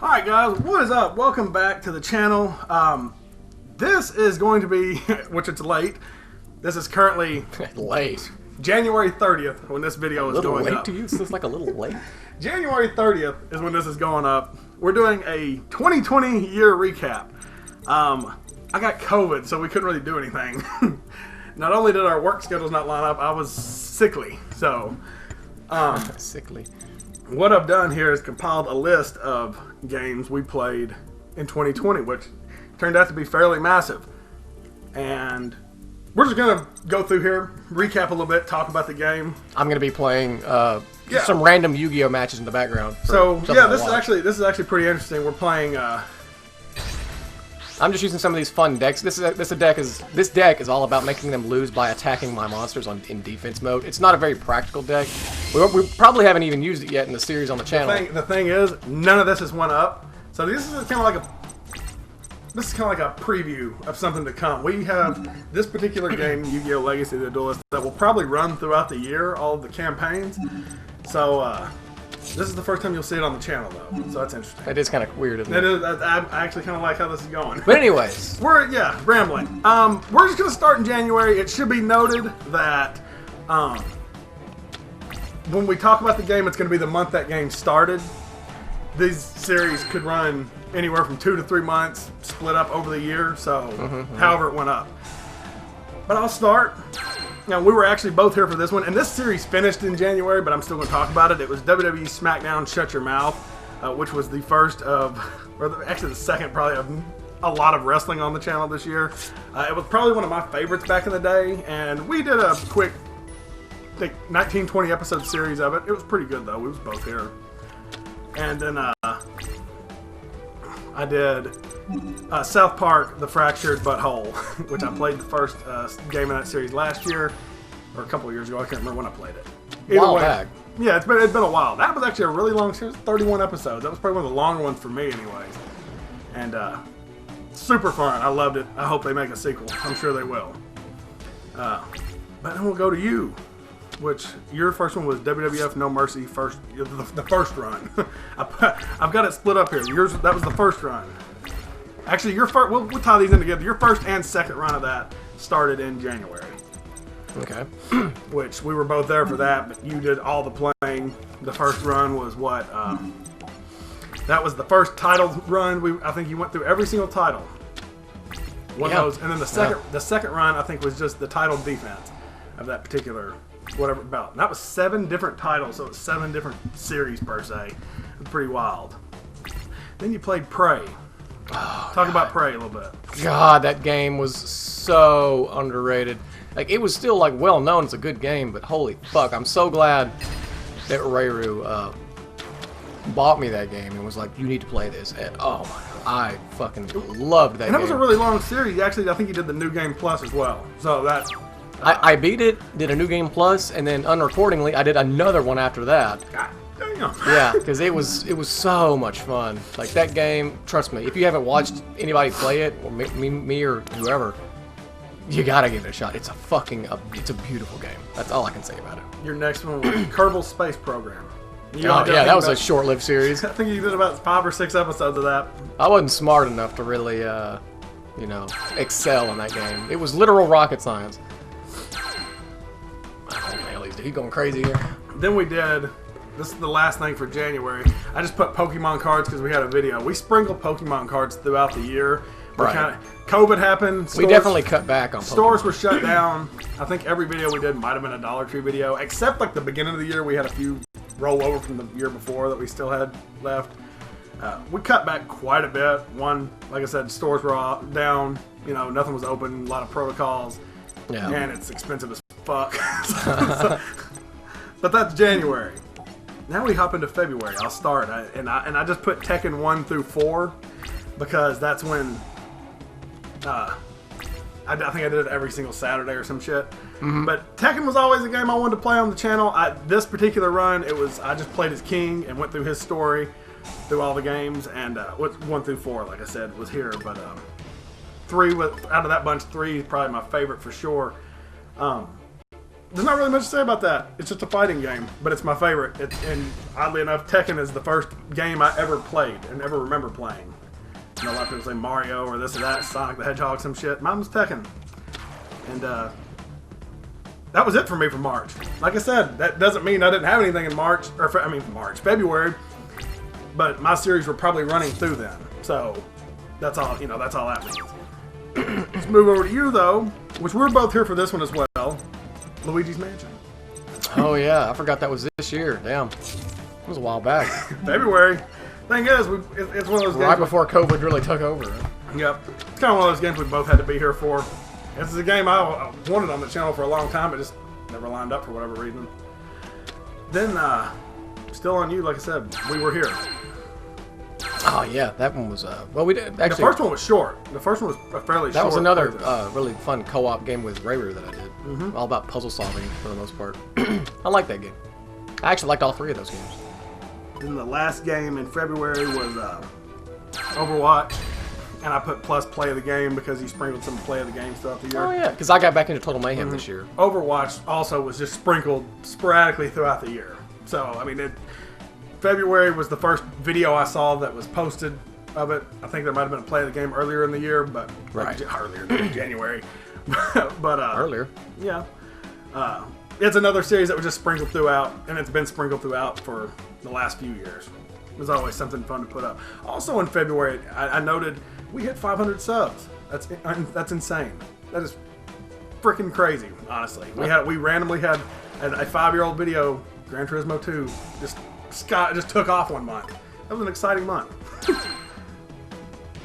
Alright guys, what is up? Welcome back to the channel. This is going to be, which it's late, this is currently late. January 30th when this video is going up. A little late to you? This is like a little late? January 30th is when this is going up. We're doing a 2020 year recap. I got COVID, so we couldn't really do anything. Not only did our work schedules not line up, I was sickly. So, sickly. What I've done here is compiled a list of games we played in 2020, which turned out to be fairly massive. And we're just going to go through here, recap a little bit, talk about the game. I'm going to be playing some random Yu-Gi-Oh matches in the background. So, yeah, this is actually pretty interesting. We're playing... I'm just using some of these fun decks. This deck is all about making them lose by attacking my monsters in defense mode. It's not a very practical deck. We probably haven't even used it yet in the series on the channel. The thing is, none of this is one up. So this is kind of like a preview of something to come. We have this particular game, Yu-Gi-Oh! Legacy of the Duelist, that will probably run throughout the year, all of the campaigns. So this is the first time you'll see it on the channel, though. So that's interesting. It is kind of weird, isn't it? It is. I actually kind of like how this is going. But anyways, we're rambling. We're just gonna start in January. It should be noted that when we talk about the game, it's gonna be the month that game started. These series could run anywhere from 2 to 3 months, split up over the year. So, however it went up. But I'll start. Now, we were actually both here for this one, and this series finished in January, but I'm still going to talk about it. It was WWE SmackDown Shut Your Mouth, which was the first of, actually the second probably of a lot of wrestling on the channel this year. It was probably one of my favorites back in the day, and we did a quick, I think, 19, 20 episode series of it. It was pretty good, though. We was both here. And then I did South Park, The Fractured Butthole, which I played the first game in that series last year, or a couple of years ago. I can't remember when I played it. While back. Yeah, it's been a while. That was actually a really long series, 31 episodes. That was probably one of the longer ones for me anyways. And super fun. I loved it. I hope they make a sequel. I'm sure they will. But then we'll go to you, which your first one was WWF No Mercy, the first run. I've got it split up here. Yours, that was the first run. Actually, your first, we'll tie these in together. Your first and second run of that started in January. Okay. Which we were both there for that, but you did all the playing. The first run was what? That was the first title run. I think you went through every single title. One of those, and then the second run I think was just the title defense of that particular whatever belt. And that was 7 different titles, so it's 7 different series per se. It was pretty wild. Then you played Prey. Talk about Prey a little bit. God, that game was so underrated. Like, it was still like well known it's a good game, but holy fuck, I'm so glad that Rayru bought me that game and was like, you need to play this. And oh my god, I fucking loved that game. And that was a really long series. Actually, I think you did the New Game Plus as well. So that I beat it, did a New Game Plus, and then unrecordingly I did another one after that. God damn. Yeah, because it was so much fun. Like, that game, trust me, if you haven't watched anybody play it, or me or whoever, you gotta give it a shot. It's it's a beautiful game. That's all I can say about it. Your next one was Kerbal Space Program. Yeah, that was a short-lived series. I think you did about 5 or 6 episodes of that. I wasn't smart enough to really, excel in that game. It was literal rocket science. Oh, he's going crazy here. Then we did, this is the last thing for January, I just put Pokemon cards because we had a video. We sprinkled Pokemon cards throughout the year. Right. COVID happened. We definitely cut back on Pokemon. Stores were shut down. I think every video we did might have been a Dollar Tree video, except like the beginning of the year we had a few roll over from the year before that we still had left. We cut back quite a bit. One, like I said, stores were all down. Nothing was open. A lot of protocols. Yeah. And it's expensive as fuck. But that's January. Now we hop into February. I'll start, and I just put Tekken 1 through 4 because that's when I think I did it every single Saturday or some shit. But Tekken was always a game I wanted to play on the channel. This particular run, I just played as King and went through his story through all the games, and 1 through 4, like I said, was here. But 3 out of that bunch, 3 is probably my favorite for sure. there's not really much to say about that. It's just a fighting game, but it's my favorite. And oddly enough, Tekken is the first game I ever played and ever remember playing. You know, a lot of people say Mario or this or that, Sonic the Hedgehog, some shit. Mine was Tekken. And that was it for me for March. Like I said, that doesn't mean I didn't have anything in March, February. But my series were probably running through then. So that's all, that's all that means. Let's move over to you, though, which we're both here for this one as well. Luigi's Mansion. Oh, yeah. I forgot that was this year. Damn. It was a while back. February. Thing is, it's one of those games. Right before COVID really took over. Yep. It's kind of one of those games we both had to be here for. This is a game I wanted on the channel for a long time, but just never lined up for whatever reason. Then, still on you, like I said, we were here. Oh, yeah. That one was, well, we did, actually. The first one was short. The first one was a fairly short. That was another really fun co-op game with Rayru that I did. Mm-hmm. All about puzzle solving for the most part. I like that game. I actually liked all three of those games. Then the last game in February was Overwatch. And I put plus play of the game because you sprinkled some play of the game throughout the year. Oh, yeah, because I got back into Total Mayhem this year. Overwatch also was just sprinkled sporadically throughout the year. So, I mean, February was the first video I saw that was posted of it. I think there might have been a play of the game earlier in the year, but earlier in January. but earlier. Yeah. It's another series that was just sprinkled throughout, and it's been sprinkled throughout for the last few years. It was always something fun to put up. Also in February, I noted we hit 500 subs. That's insane. That is freaking crazy, honestly. We randomly had a 5-year-old video, Gran Turismo 2, just took off one month. That was an exciting month.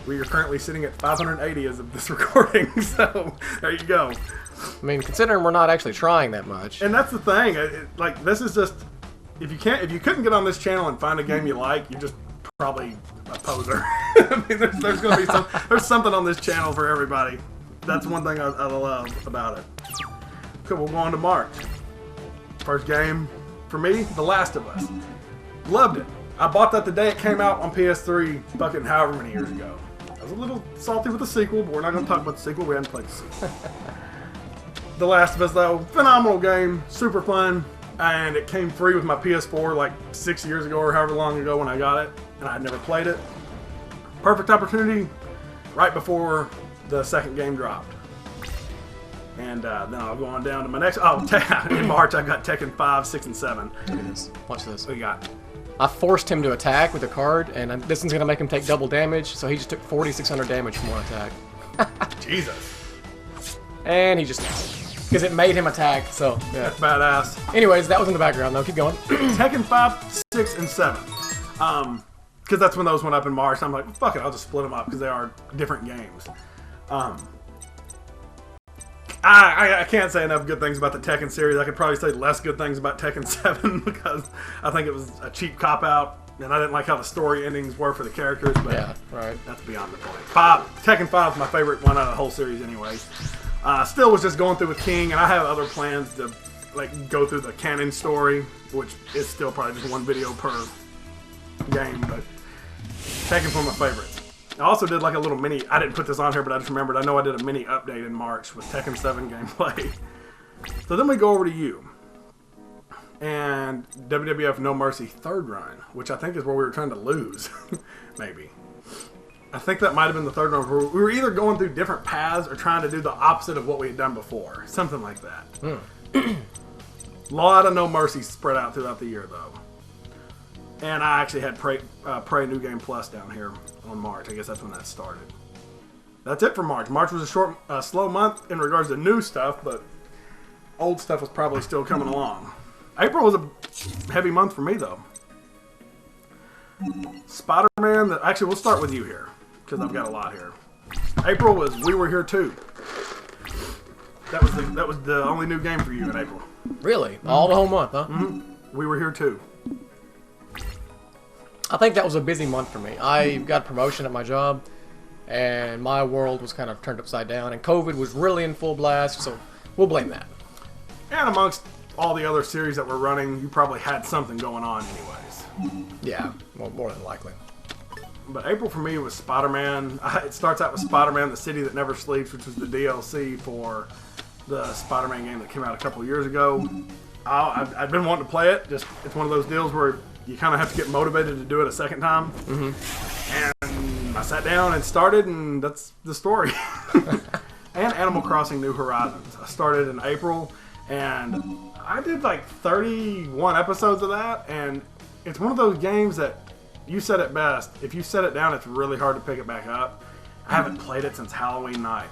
We are currently sitting at 580 as of this recording, so there you go. I mean, considering we're not actually trying that much. And that's the thing. This is just, if you couldn't get on this channel and find a game you like, you're just probably a poser. I mean, there's going to be there's something on this channel for everybody. That's one thing I love about it. Okay, we'll go on to March. First game for me, The Last of Us. Loved it. I bought that the day it came out on PS3, fucking however many years ago. I was a little salty with the sequel, but we're not going to talk about the sequel. We hadn't played the sequel. The Last of Us, though, phenomenal game, super fun, and it came free with my PS4 like 6 years ago or however long ago when I got it, and I'd never played it. Perfect opportunity right before the second game dropped. And then I'll go on down to my next. In March I got Tekken 5, 6, and 7. Look at this. Watch this. What you got? I forced him to attack with a card, and this one's going to make him take double damage, so he just took 4,600 damage from one attack. Jesus. And he just... because it made him attack, so... yeah. That's badass. Anyways, that was in the background, though. Keep going. Tekken 5, 6, and 7. Because that's when those went up in March. I'm like, fuck it, I'll just split them up because they are different games. I can't say enough good things about the Tekken series. I could probably say less good things about Tekken 7 because I think it was a cheap cop-out, and I didn't like how the story endings were for the characters, but yeah, right. That's beyond the point. Tekken 5 is my favorite one out of the whole series anyway. Still was just going through with King, and I have other plans to go through the canon story, which is still probably just one video per game, but Tekken's one of my favorites. I also did like a little mini, I didn't put this on here, but I just remembered, I know I did a mini update in March with Tekken 7 gameplay. So then we go over to you. And WWF No Mercy third run, which I think is where we were trying to lose, maybe. I think that might have been the third run. We were either going through different paths or trying to do the opposite of what we had done before. Something like that. A lot of No Mercy spread out throughout the year, though. And I actually had Prey New Game Plus down here on March. I guess that's when that started. That's it for March. March was a short, slow month in regards to new stuff, but old stuff was probably still coming along. April was a heavy month for me, though. Spider-Man, actually, we'll start with you here, because I've got a lot here. April was We Were Here Too. That was the only new game for you in April. Really? Mm-hmm. All the whole month, huh? Mm-hmm. We Were Here Too. I think that was a busy month for me. I got a promotion at my job, and my world was kind of turned upside down, and COVID was really in full blast, so we'll blame that. And amongst all the other series that were running, you probably had something going on anyways. Yeah, well, more than likely. But April for me was Spider-Man. It starts out with Spider-Man, The City That Never Sleeps, which was the DLC for the Spider-Man game that came out a couple of years ago. I've been wanting to play it. Just it's one of those deals where you kind of have to get motivated to do it a second time. And I sat down and started, and that's the story. And Animal Crossing New Horizons. I started in April, and I did like 31 episodes of that, and it's one of those games that you said it best. If you set it down, it's really hard to pick it back up. I haven't played it since Halloween night.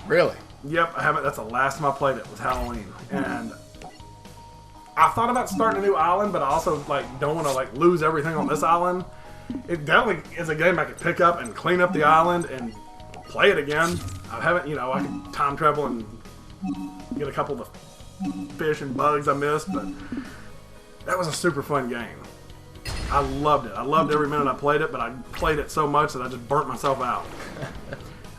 Really? Yep, I haven't. That's the last time I played it was Halloween, and I thought about starting a new island, but I also don't want to lose everything on this island. It definitely is a game I could pick up and clean up the island and play it again. I haven't, I could time travel and get a couple of the fish and bugs I missed, but that was a super fun game. I loved it. I loved every minute I played it, but I played it so much that I just burnt myself out.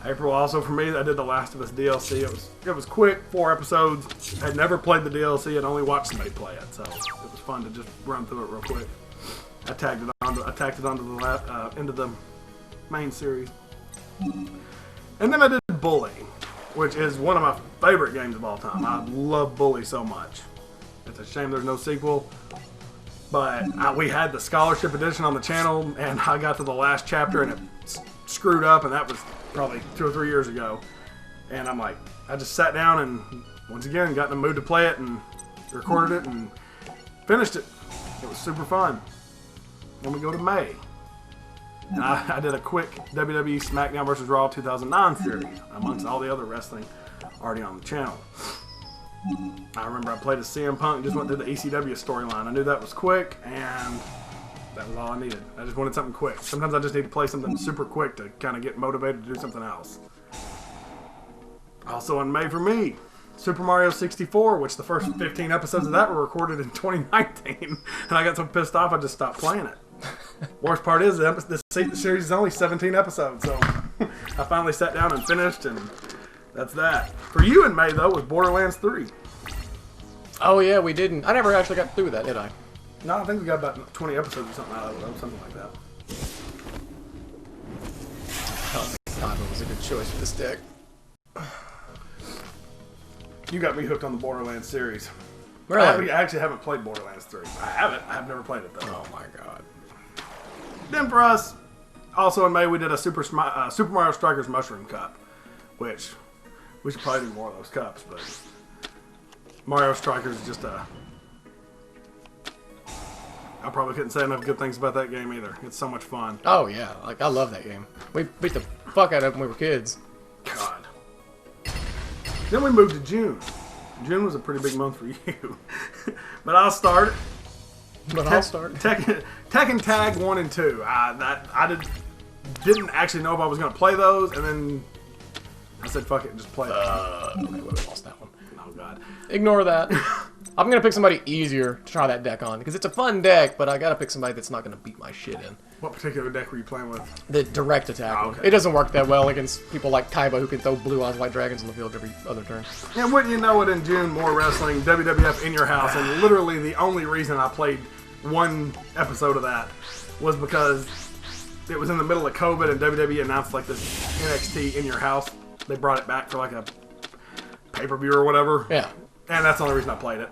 April also for me, I did the Last of Us DLC. It was quick, 4 episodes. I'd never played the DLC. I'd only watched somebody play it, so it was fun to just run through it real quick. I tacked it onto the into the main series. And then I did Bully, which is one of my favorite games of all time. I love Bully so much. It's a shame there's no sequel. But we had the Scholarship Edition on the channel, and I got to the last chapter, and it screwed up, and that was probably 2 or 3 years ago. And I'm like, I just sat down and, once again, got in the mood to play it, and recorded it, and finished it. It was super fun. Then we go to May. And I did a quick WWE SmackDown vs. Raw 2009 series, amongst all the other wrestling already on the channel. I remember I played as CM Punk and just went through the ECW storyline. I knew that was quick, and that was all I needed. I just wanted something quick. Sometimes I just need to play something super quick to kind of get motivated to do something else. Also in May for me, Super Mario 64, which the first 15 episodes of that were recorded in 2019. And I got so pissed off I just stopped playing it. Worst part is the series is only 17 episodes, so I finally sat down and finished, and that's that. For you in May, though, was Borderlands 3. Oh, yeah, we didn't. I never actually got through that, did I? No, I think we got about 20 episodes or something out of it, something like that. Oh, God, it was a good choice for this deck. You got me hooked on the Borderlands series. Really? I actually haven't played Borderlands 3. I haven't. I've never played it, though. Oh, my God. Then for us, also in May, we did a Super Mario Strikers Mushroom Cup, which we should probably do more of those cups, but Mario Strikers is just a... I probably couldn't say enough good things about that game either. It's so much fun. Oh, yeah. I love that game. We beat the fuck out of it when we were kids. God. Then we moved to June. June was a pretty big month for you. But I'll start. Tekken Tag 1 and 2. Didn't actually know if I was going to play those, and then I said, fuck it, and just play it. Okay, we lost that one. Oh, God. Ignore that. I'm going to pick somebody easier to try that deck on, because it's a fun deck, but I got to pick somebody that's not going to beat my shit in. What particular deck were you playing with? The direct attack one. Okay. It doesn't work that well against people like Kaiba who can throw blue eyes white dragons on the field every other turn. And wouldn't you know it, in June, more wrestling, WWF in your house, and literally the only reason I played one episode of that was because it was in the middle of COVID and WWE announced like this NXT in your house. They brought it back for like a pay-per-view or whatever. Yeah. And that's the only reason I played it.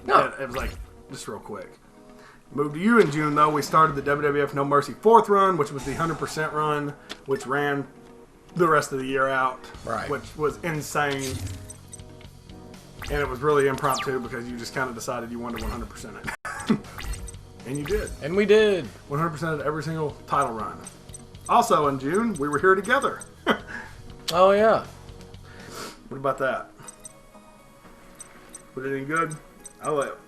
No. It was like, just real quick. Moved to you in June, though. We started the WWF No Mercy 4th run, which was the 100% run, which ran the rest of the year out. Right. Which was insane. And it was really impromptu because you just kind of decided you wanted 100% it. And you did. And we did. 100% of every single title run. Also in June, we were here together. Oh, yeah. What about that? Was it any good?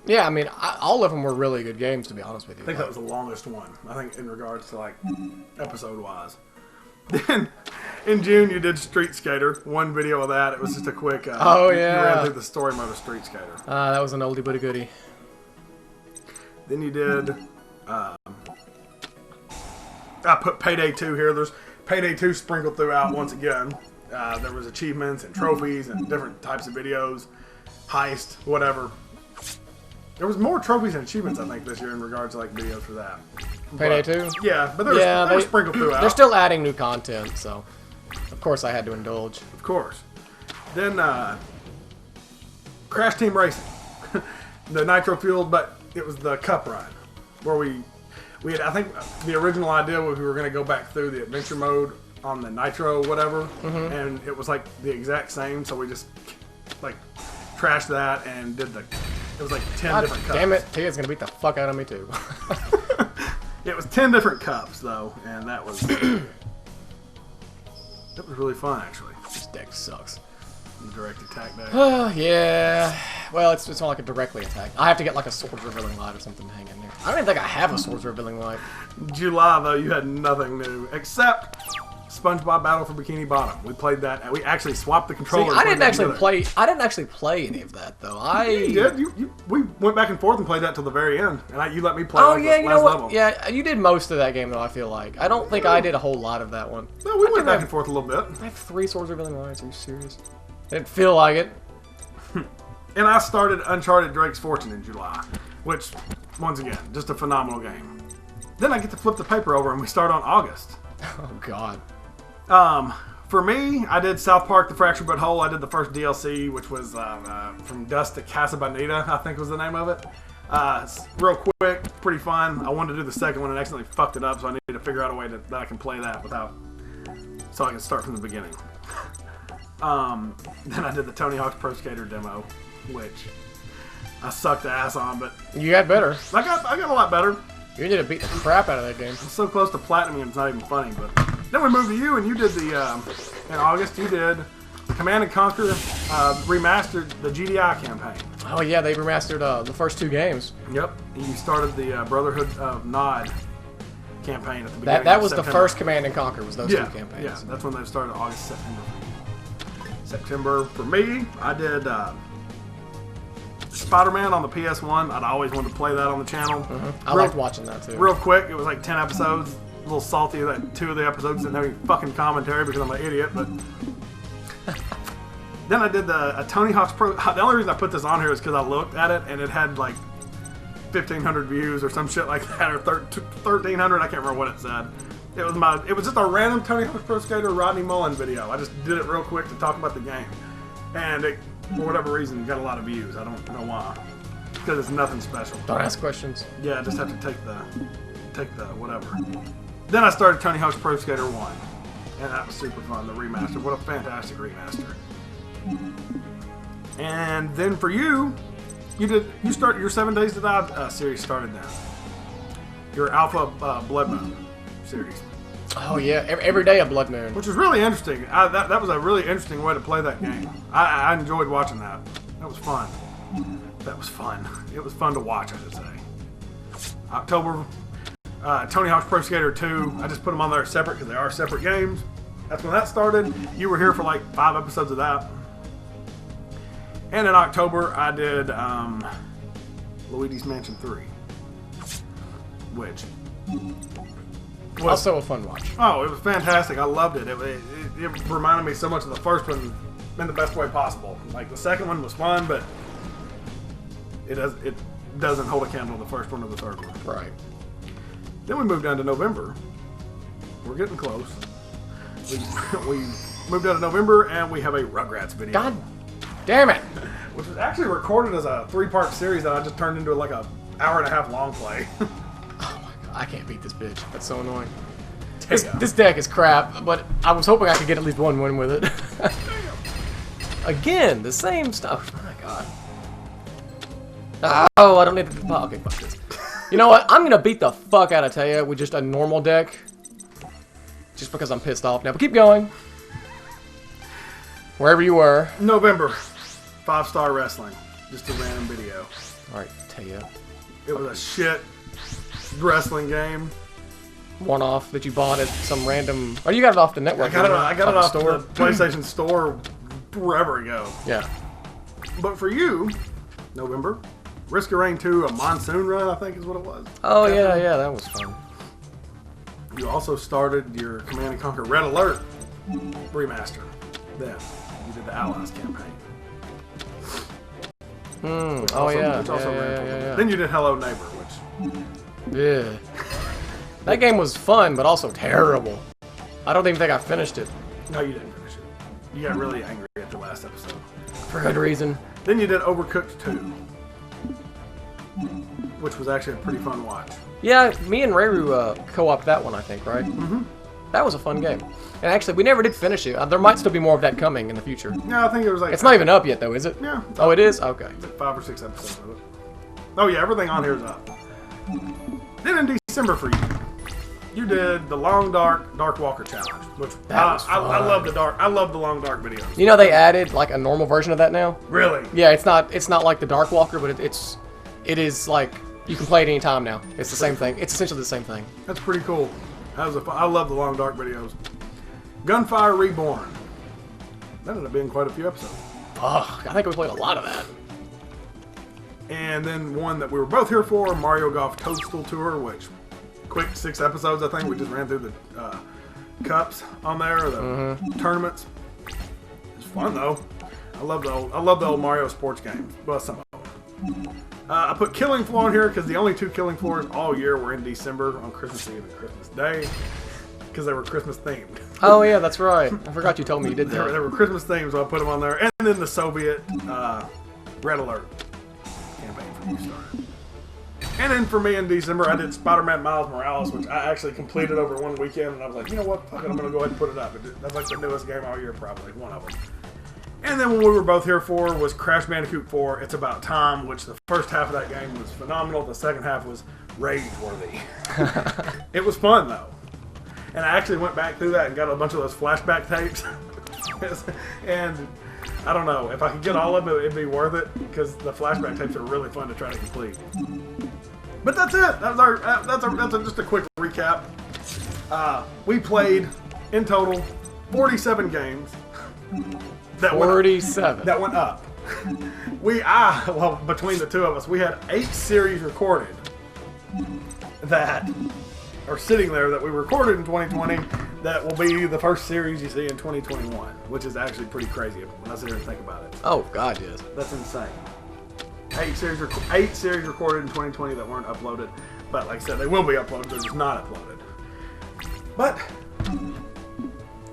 Yeah, I mean, all of them were really good games, to be honest with you. I think that was the longest one. I think in regards to like episode-wise. Then in June you did Street Skater. One video of that. It was just a quick. Oh You yeah. ran through the story mode of Street Skater. That was an oldie but a goodie. Then you did. I put Payday 2 here. There's Payday 2 sprinkled throughout once again. There was achievements and trophies and different types of videos, heist, whatever. There was more trophies and achievements, I think, this year in regards to like videos for that. Payday 2? Yeah, but they were sprinkled throughout. They're still adding new content, so of course I had to indulge. Of course. Then Crash Team Racing, the nitro fueled, but it was the cup run where we had. I think the original idea was we were going to go back through the adventure mode on the nitro whatever, and it was like the exact same. So we just like trashed that and did the. It was like 10 different cups. Damn it, Tia's gonna beat the fuck out of me too. It was 10 different cups though, and that was really fun actually. This deck sucks. The direct attack deck. Yeah. Well, it's not like a directly attack. I have to get like a Swords Revealing Light or something to hang in there. I don't even think I have a Swords Revealing Light. July though, you had nothing new except SpongeBob Battle for Bikini Bottom. We played that, and we actually swapped the controller. See, I didn't actually play any of that though. You did. We went back and forth and played that till the very end, and you let me play. Oh like yeah, the you last know what? level. Yeah, you did most of that game though. I feel like I don't think I did a whole lot of that one. No, we went back and forth a little bit. I have 3 Swords Revealing Lights. Are you serious? I didn't feel like it. And I started Uncharted Drake's Fortune in July, which, once again, just a phenomenal game. Then I get to flip the paper over and we start on August. Oh God. For me, I did South Park: The Fractured But Whole. I did the first DLC, which was From Dust to Casa Bonita, I think was the name of it. Real quick, pretty fun. I wanted to do the second one and accidentally fucked it up, so I needed to figure out a way that I can play that so I can start from the beginning. Then I did the Tony Hawk's Pro Skater demo, which I sucked ass on, but You got better. I got a lot better. You need to beat the crap out of that game. I'm so close to platinum, it's not even funny. But then we moved to you, and you did in August. You did Command and Conquer remastered the GDI campaign. Oh yeah, they remastered the first 2 games. Yep. And you started the Brotherhood of Nod campaign at the beginning. That of was the September. first Command and Conquer. Was those 2 campaigns? Yeah, that's when they started. August, September. For me, I did Spider-Man on the PS1. I'd always wanted to play that on the channel. I liked watching that too. Real quick, it was like 10 episodes. A little salty that 2 of the episodes didn't have any fucking commentary because I'm an idiot, but... Then I did a Tony Hawk's Pro... The only reason I put this on here is because I looked at it and it had like 1,500 views or some shit like that, or 1,300, I can't remember what it said. It was just a random Tony Hawk's Pro Skater Rodney Mullen video. I just did it real quick to talk about the game. And it, for whatever reason, got a lot of views. I don't know why. Because it's nothing special. Don't ask questions. Yeah, I just have to take the whatever. Then I started Tony Hawk's Pro Skater 1. And that was super fun, the remaster. What a fantastic remaster. And then for you start your 7 Days to Die series started then. Your Alpha Blood Moon series. Oh yeah, every day a Blood Moon. Which was really interesting. That was a really interesting way to play that game. I enjoyed watching that. That was fun. That was fun. It was fun to watch, I should say. October, Tony Hawk's Pro Skater 2. I just put them on there separate because they are separate games. That's when that started. You were here for like 5 episodes of that. And in October, I did Luigi's Mansion 3. Which was Also a fun watch. Oh, it was fantastic. I loved it. It reminded me so much of the first one in the best way possible. Like, the second one was fun, but it doesn't hold a candle to the first one or the third one. Right. Then we moved down to November. We're getting close. We moved down to November, and we have a Rugrats video. God damn it! Which was actually recorded as a 3-part series that I just turned into like a hour-and-a-half long play. Oh my God, I can't beat this bitch. That's so annoying. This deck is crap, but I was hoping I could get at least one win with it. Again, the same stuff. Oh my God. Oh, I don't need to... Okay, fuck this. You know what? I'm going to beat the fuck out of Taya with just a normal deck. Just because I'm pissed off now. But keep going. Wherever you were. November. 5-Star Wrestling. Just a random video. Alright, Taya. It was a shit wrestling game. One-off that you bought at some random... Oh, you got it off the network. I got it off store. the PlayStation Store forever ago. Yeah. But for you, November, Risk of Rain 2, a monsoon run, I think is what it was. Oh, yeah, that was fun. You also started your Command & Conquer Red Alert remaster. Then you did the Allies campaign. Yeah. Then you did Hello Neighbor, which... Yeah. That game was fun, but also terrible. I don't even think I finished it. No, you didn't finish it. You got really angry at the last episode. For good reason. Then you did Overcooked 2, which was actually a pretty fun watch. Yeah, me and Rayru co-opted that one, I think, right? Mm-hmm. That was a fun game. And actually, we never did finish it. There might still be more of that coming in the future. Yeah, I think it was like... It's not even up yet, though, is it? Yeah. Oh, it is? Okay. Like 5 or 6 episodes of it. Oh, yeah, everything on here is up. Then in December for you did the Long Dark Walker Challenge, which I love I love the Long Dark videos. You know they added like a normal version of that now? Really? Yeah, it's not like the Dark Walker, but it is like you can play it anytime now. It's the same thing. It's essentially the same thing. That's pretty cool. I love the Long Dark videos. Gunfire Reborn. That ended up being quite a few episodes. Fuck, I think we played a lot of that. And then one that we were both here for, Mario Golf Toadstool Tour, which quick 6 episodes, I think. We just ran through the cups on there, the tournaments. It's fun though. I love the old Mario sports games. Well, some of them. I put Killing Floor in here because the only 2 Killing Floors all year were in December on Christmas Eve and Christmas Day because they were Christmas themed. Oh yeah, that's right. I forgot you told me you did that. They were Christmas themed, so I put them on there. And then the Soviet Red Alert campaign for you started. And then for me in December, I did Spider-Man Miles Morales, which I actually completed over one weekend, and I was like, you know what, fuck it, I'm going to go ahead and put it up. That's like the newest game all year, probably, one of them. And then what we were both here for was Crash Bandicoot 4, It's About Time, which the first half of that game was phenomenal. The second half was rage-worthy. It was fun, though. And I actually went back through that and got a bunch of those flashback tapes. And I don't know, if I could get all of it, it'd be worth it, because the flashback tapes are really fun to try to complete. But that's it. That's just a quick recap. We played, in total, 47 games. 47. That went up. Well, between the two of us, we had 8 series recorded that are sitting there that we recorded in 2020 that will be the first series you see in 2021, which is actually pretty crazy when I sit here and think about it. Oh, God, yes. That's insane. 8 series recorded in 2020 that weren't uploaded, but like I said, they will be uploaded. They're just not uploaded. But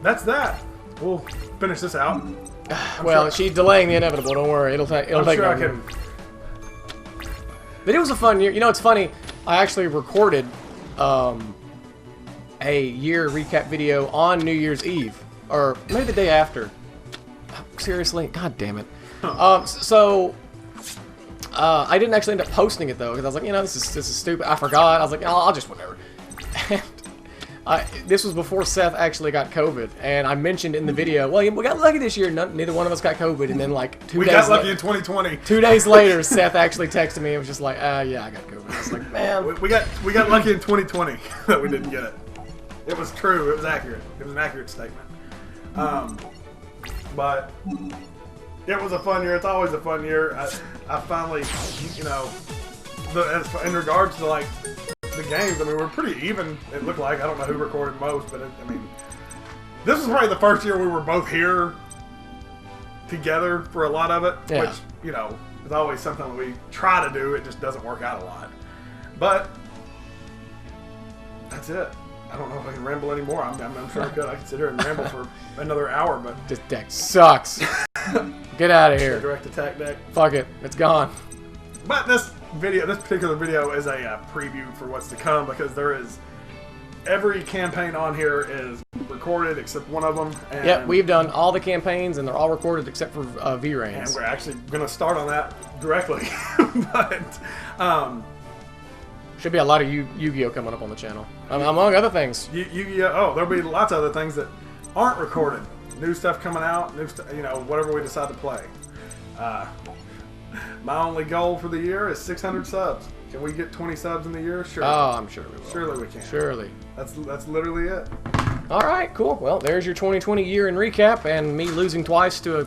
that's that. We'll finish this out. Well, she's delaying the inevitable. Don't worry, it'll take. I'm sure I can. But it was a fun year. You know, it's funny. I actually recorded a year recap video on New Year's Eve, or maybe the day after. Seriously, God damn it. So I didn't actually end up posting it though, because I was like, you know, this is stupid. I forgot. I was like, I'll just whatever. This was before Seth actually got COVID, and I mentioned in the video, well, we got lucky this year. Neither one of us got COVID, and then like 2 days. We got lucky in 2020. 2 days later, Seth actually texted me and was just like, yeah, I got COVID. I was like, man, we got lucky in 2020 that we didn't get it. It was true. It was accurate. It was an accurate statement. But it was a fun year. It's always a fun year. I finally, you know, in regards to like the games, I mean, we're pretty even. It looked like, I don't know who recorded most, but I mean, this was probably the first year we were both here together for a lot of it, yeah. Which, you know, is always something that we try to do. It just doesn't work out a lot. But that's it. I don't know if I can ramble anymore. I'm sure I could. I could sit here and ramble for another hour, but this deck sucks. Get out of here. Direct attack deck. Fuck it. It's gone. But this particular video is a preview for what's to come, because every campaign on here is recorded except one of them. And yep, we've done all the campaigns and they're all recorded except for V-Rains. And we're actually going to start on that directly. But should be a lot of Yu-Gi-Oh coming up on the channel, among other things. Yu-Gi-Oh! There'll be lots of other things that aren't recorded. New stuff coming out. You know, whatever we decide to play. My only goal for the year is 600 subs. Can we get 20 subs in the year? Sure. Oh, I'm sure we will. Surely we can. Surely. That's literally it. All right, cool. Well, there's your 2020 year in recap, and me losing twice to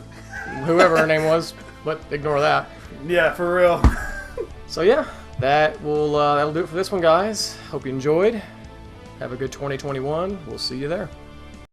whoever her name was, but ignore that. Yeah, for real. So yeah, that'll do it for this one, guys. Hope you enjoyed. Have a good 2021. We'll see you there.